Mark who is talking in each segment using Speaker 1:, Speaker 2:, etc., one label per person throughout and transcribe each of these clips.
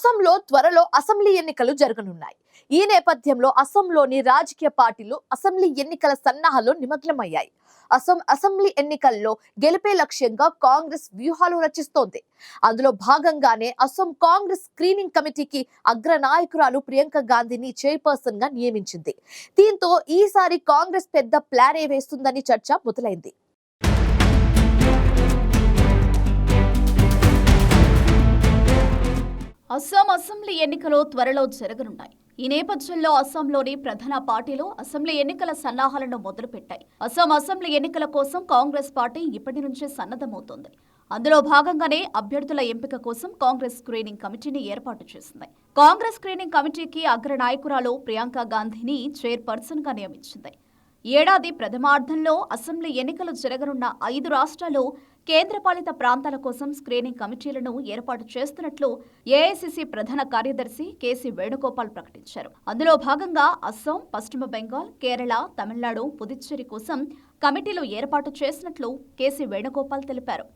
Speaker 1: అసోంలో త్వరలో అసెంబ్లీ ఎన్నికలు జరగనున్నాయి. ఈ నేపథ్యంలో అసోంలోని రాజకీయ పార్టీలు అసెంబ్లీ ఎన్నికల సన్నాహాల్లో నిమగ్నమయ్యాయి. అసెంబ్లీ ఎన్నికల్లో గెలిపే లక్ష్యంగా కాంగ్రెస్ వ్యూహాలు రచిస్తోంది. అందులో భాగంగానే అసోం కాంగ్రెస్ స్క్రీనింగ్ కమిటీకి అగ్ర నాయకురాలు ప్రియాంక గాంధీని చైర్పర్సన్ గా నియమించింది. దీంతో ఈసారి కాంగ్రెస్ పెద్ద ప్లానే వేస్తుందని చర్చ మొదలైంది.
Speaker 2: అస్సాం అసెంబ్లీ ఎన్నికలు త్వరలో జరగనున్నాయి. ఈ నేపథ్యంలో అస్సాంలోని ప్రధాన పార్టీలు అసెంబ్లీ ఎన్నికల సన్నాహాలను మొదలుపెట్టాయి. అస్సాం అసెంబ్లీ ఎన్నికల కోసం కాంగ్రెస్ పార్టీ ఇప్పటి నుంచే సన్నద్ధమవుతోంది. అందులో భాగంగానే అభ్యర్థుల ఎంపిక కోసం కాంగ్రెస్ స్క్రీనింగ్ కమిటీని ఏర్పాటు చేసింది. కాంగ్రెస్ స్క్రీనింగ్ కమిటీకి అగ్ర నాయకురాలు ప్రియాంక గాంధీని చైర్పర్సన్ గా నియమించింది. ఏడాది ప్రథమార్థంలో అసెంబ్లీ ఎన్నికలు జరగనున్న 5 రాష్ట్రాలు కేంద్రపాలిత ప్రాంతాల కోసం స్క్రీనింగ్ కమిటీలను ఏర్పాటు చేస్తున్నట్లు ఏఐసిసి ప్రధాన కార్యదర్శి కేసీ వేణుగోపాల్ ప్రకటించారు. అందులో భాగంగా అస్సాం, పశ్చిమ బెంగాల్, కేరళ, తమిళనాడు, పుదుచ్చేరి కోసం కమిటీలు ఏర్పాటు చేసినట్లు కేసీ వేణుగోపాల్ తెలిపారు.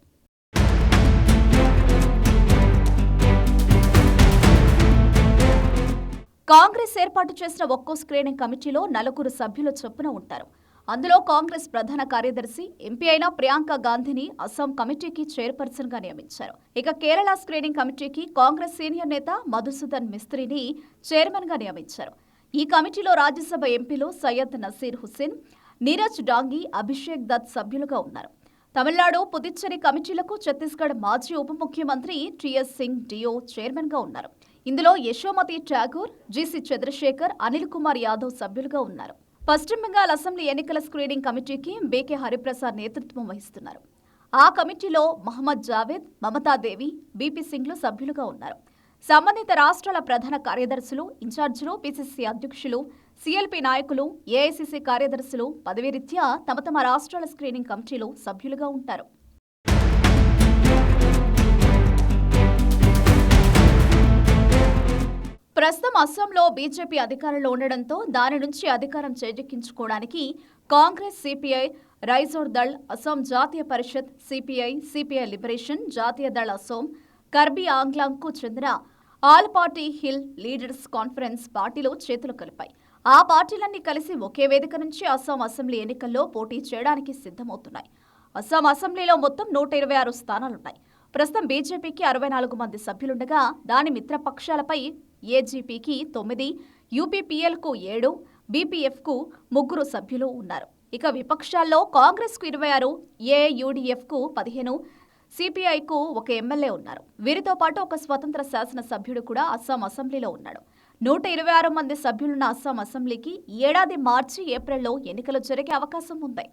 Speaker 2: కాంగ్రెస్ ఏర్పాటు చేసిన ఒక్కో స్క్రీనింగ్ కమిటీలో 4 సభ్యుల చొప్పున ఉంటారు. అందులో కాంగ్రెస్ ప్రధాన కార్యదర్శి, ఎంపీ అయిన ప్రియాంక గాంధీని అస్సాం కమిటీకి చైర్పర్సన్ గా నియమించారు. ఇక కేరళ స్క్రీనింగ్ కమిటీకి కాంగ్రెస్ సీనియర్ నేత మధుసూదన్ మిస్త్రీని చైర్మన్ గా నియమించారు. ఈ కమిటీలో రాజ్యసభ ఎంపీలు సయ్యద్ నసీర్ హుస్సేన్, నీరజ్ డాంగి, అభిషేక్ దత్ సభ్యులుగా ఉన్నారు. తమిళనాడు, పుదుచ్చేరి కమిటీలకు ఛత్తీస్గఢ్ మాజీ ఉప ముఖ్యమంత్రి టిఎస్ సింగ్ డియో చైర్మన్ గా ఉన్నారు. ఇందులో యశోమతి ఠాగూర్, జిసి చంద్రశేఖర్, అనిల్ కుమార్ యాదవ్ సభ్యులుగా ఉన్నారు. పశ్చిమ బెంగాల్ అసెంబ్లీ ఎన్నికల స్క్రీనింగ్ కమిటీకి బీకే హరిప్రసాద్ నేతృత్వం వహిస్తున్నారు. ఆ కమిటీలో మహమ్మద్ జావేద్, మమతాదేవి, బీపీ సింగ్లు సభ్యులుగా ఉన్నారు. సంబంధిత రాష్ట్రాల ప్రధాన కార్యదర్శులు, ఇన్ఛార్జీలు, పిసిసి అధ్యక్షులు, సిఎల్పి నాయకులు, ఏఐసిసి కార్యదర్శులు పదవీరీత్యా తమ తమ రాష్ట్రాల స్క్రీనింగ్ కమిటీలో సభ్యులుగా ఉంటారు. ప్రస్తుతం అస్సాంలో బీజేపీ అధికారంలో ఉండడంతో దాని నుంచి అధికారం చేజిక్కించుకోవడానికి కాంగ్రెస్, సిపిఐ, రైజోర్ దళ్, అస్సాం జాతీయ పరిషత్, సిపిఐ లిబరేషన్, జాతీయ దళ్ అస్సాం, కర్బీ ఆంగ్లాంగ్కు చెందిన all party hill leaders conference పార్టీలు చేతులు కలిపాయి. ఆ పార్టీలన్నీ కలిసి ఒకే వేదిక నుంచి అస్సాం అసెంబ్లీ ఎన్నికల్లో పోటీ చేయడానికి సిద్ధమవుతున్నాయి. అస్సాం అసెంబ్లీలో మొత్తం 126 స్థానాలున్నాయి. ప్రస్తుతం బీజేపీకి 64 మంది సభ్యులుండగా దాని మిత్రపక్షాలపై ఏజీపీకి 9, యూపీపీఎల్కు 7, బీపీఎఫ్కు 3 సభ్యులు ఉన్నారు. ఇక విపక్షాల్లో కాంగ్రెస్కు 26, ఏఐయూడీఎఫ్కు 15, సిపిఐకు 1 ఎమ్మెల్యే ఉన్నారు. వీరితో పాటు ఒక స్వతంత్ర శాసన సభ్యుడు కూడా అస్సాం అసెంబ్లీలో ఉన్నాడు. 126 మంది సభ్యులున్న అస్సాం అసెంబ్లీకి ఈ ఏడాది మార్చి, ఏప్రిల్లో ఎన్నికలు జరిగే అవకాశం ఉంది.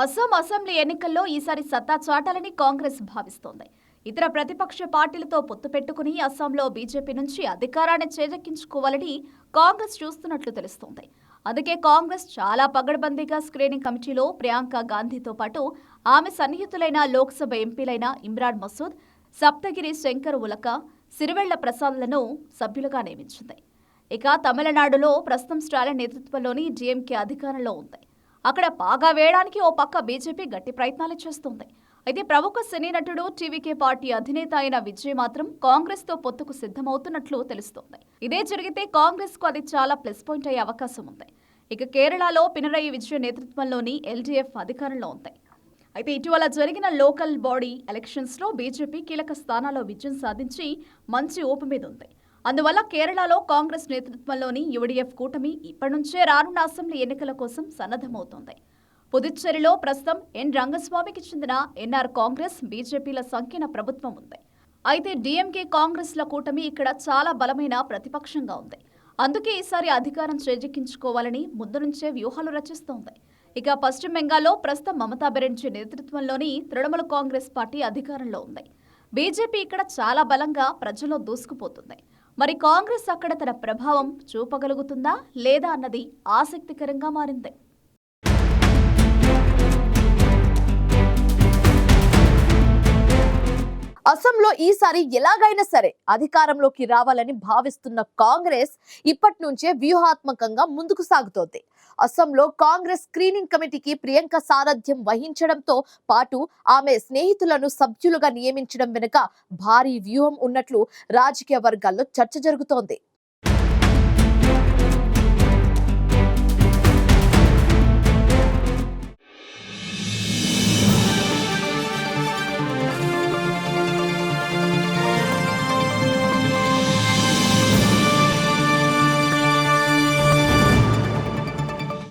Speaker 2: అస్సాం అసెంబ్లీ ఎన్నికల్లో ఈసారి సత్తా చాటాలని కాంగ్రెస్ భావిస్తోంది. ఇతర ప్రతిపక్ష పార్టీలతో పొత్తు పెట్టుకుని అస్సాంలో బీజేపీ నుంచి అధికారాన్ని చేజెక్కించుకోవాలని కాంగ్రెస్ చూస్తున్నట్లు తెలుస్తోంది. అందుకే కాంగ్రెస్ చాలా పగడ్బందీగా స్క్రీనింగ్ కమిటీలో ప్రియాంక గాంధీతో పాటు ఆమె సన్నిహితులైన లోక్సభ ఎంపీలైన ఇమ్రాన్ మసూద్, సప్తగిరి శంకర్ ఉలక, సిరివెళ్ల ప్రసాద్లను సభ్యులుగా నియమించింది. ఇక తమిళనాడులో ప్రస్తుతం స్టాలిన్ నేతృత్వంలోని డీఎంకే అధికారంలో ఉంది. అక్కడ పాగా వేయడానికి ఓ పక్క బీజేపీ గట్టి ప్రయత్నాలు చేస్తోంది. అయితే ప్రముఖ సినీ నటుడు, టీవీకే పార్టీ అధినేత అయిన విజయ్ మాత్రం కాంగ్రెస్ తో పొత్తుకు సిద్ధమవుతున్నట్లు తెలుస్తోంది. ఇదే జరిగితే కాంగ్రెస్ కు అది చాలా ప్లస్ పాయింట్ అయ్యే అవకాశం ఉంది. ఇక కేరళలో పినరయి విజయన్ నేతృత్వంలోని ఎల్డీఎఫ్ అధికారంలో ఉంది. అయితే ఇటీవల జరిగిన లోకల్ బాడీ ఎలక్షన్స్ లో బీజేపీ కీలక స్థానాల్లో విజయం సాధించి మంచి ఊపు మీద ఉంది. అందువల్ల కేరళలో కాంగ్రెస్ నేతృత్వంలోని యూడీఎఫ్ కూటమి ఇప్పటి నుంచే రానున్న అసెంబ్లీ ఎన్నికల కోసం సన్నద్ధమవుతోంది. పుదుచ్చేరిలో ప్రస్తుతం ఎన్ రంగస్వామికి చెందిన ఎన్ఆర్ కాంగ్రెస్, బీజేపీల సంకీర్ణ ప్రభుత్వం ఉంది. అయితే డీఎంకే, కాంగ్రెస్ల కూటమి ఇక్కడ చాలా బలమైన ప్రతిపక్షంగా ఉంది. అందుకే ఈసారి అధికారం చేజిక్కించుకోవాలని ముందు నుంచే వ్యూహాలు రచిస్తోంది. ఇక పశ్చిమ బెంగాల్లో ప్రస్తుతం మమతా బెనర్జీ నేతృత్వంలోని తృణమూల్ కాంగ్రెస్ పార్టీ అధికారంలో ఉంది. బీజేపీ ఇక్కడ చాలా బలంగా ప్రజల్లో దూసుకుపోతుంది. మరి కాంగ్రెస్ అక్కడ తన ప్రభావం చూపగలుగుతుందా లేదా అన్నది ఆసక్తికరంగా మారింది.
Speaker 1: అసోంలో ఈసారి ఎలాగైనా సరే అధికారంలోకి రావాలని భావిస్తున్న కాంగ్రెస్ ఇప్పటి నుంచే వ్యూహాత్మకంగా ముందుకు సాగుతోంది. అసోంలో కాంగ్రెస్ స్క్రీనింగ్ కమిటీకి ప్రియాంక సారథ్యం వహించడంతో పాటు ఆమె స్నేహితులను సభ్యులుగా నియమించడం వెనుక భారీ వ్యూహం ఉన్నట్లు రాజకీయ వర్గాల్లో చర్చ జరుగుతోంది.